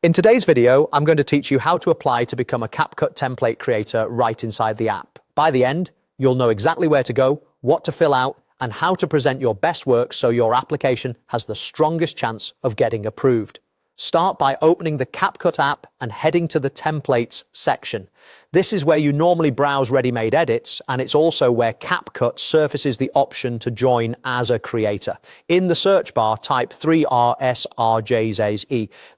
In today's video, I'm going to teach you how to apply to become a CapCut template creator right inside the app. By the end, you'll know exactly where to go, what to fill out, and how to present your best work so your application has the strongest chance of getting approved. Start by opening the CapCut app and heading to the Templates section. This is where you normally browse ready-made edits, and it's also where CapCut surfaces the option to join as a creator. In the search bar, type 3RSRJZE.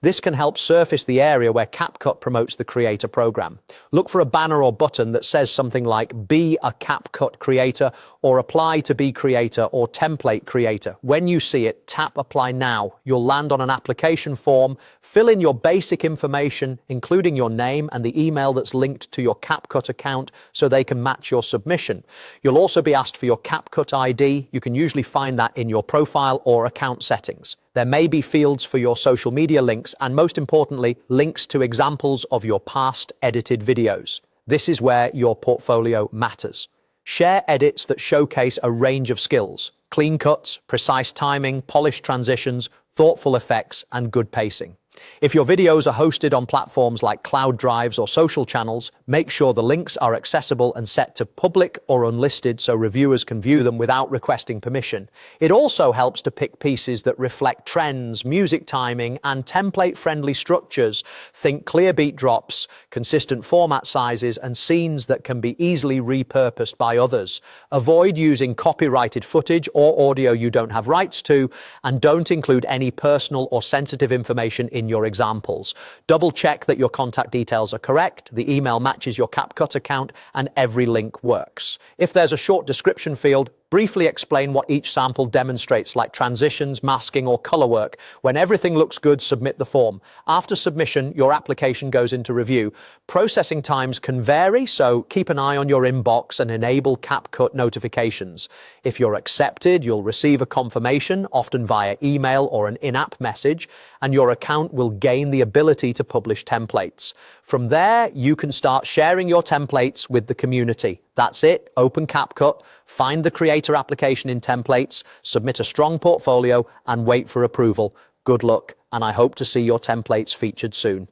This can help surface the area where CapCut promotes the creator program. Look for a banner or button that says something like Be a CapCut creator or Apply to be creator or Template creator. When you see it, tap Apply Now. You'll land on an application form. Fill in your basic information, including your name and the email that's linked to your CapCut account so they can match your submission. You'll also be asked for your CapCut ID. You can usually find that in your profile or account settings. There may be fields for your social media links and, most importantly, links to examples of your past edited videos. This is where your portfolio matters. Share edits that showcase a range of skills: clean cuts, precise timing, polished transitions, thoughtful effects, and good pacing. If your videos are hosted on platforms like cloud drives or social channels, make sure the links are accessible and set to public or unlisted so reviewers can view them without requesting permission. It also helps to pick pieces that reflect trends, music timing, and template-friendly structures. Think clear beat drops, consistent format sizes, and scenes that can be easily repurposed by others. Avoid using copyrighted footage or audio you don't have rights to, and don't include any personal or sensitive information in your examples. Double check that your contact details are correct, the email matches your CapCut account, and every link works. If there's a short description field, briefly explain what each sample demonstrates, like transitions, masking, or color work. When everything looks good, submit the form. After submission, your application goes into review. Processing times can vary, so keep an eye on your inbox and enable CapCut notifications. If you're accepted, you'll receive a confirmation, often via email or an in-app message, and your account will gain the ability to publish templates. From there, you can start sharing your templates with the community. That's it. Open CapCut, find the creator application in Templates, submit a strong portfolio, and wait for approval. Good luck, and I hope to see your templates featured soon.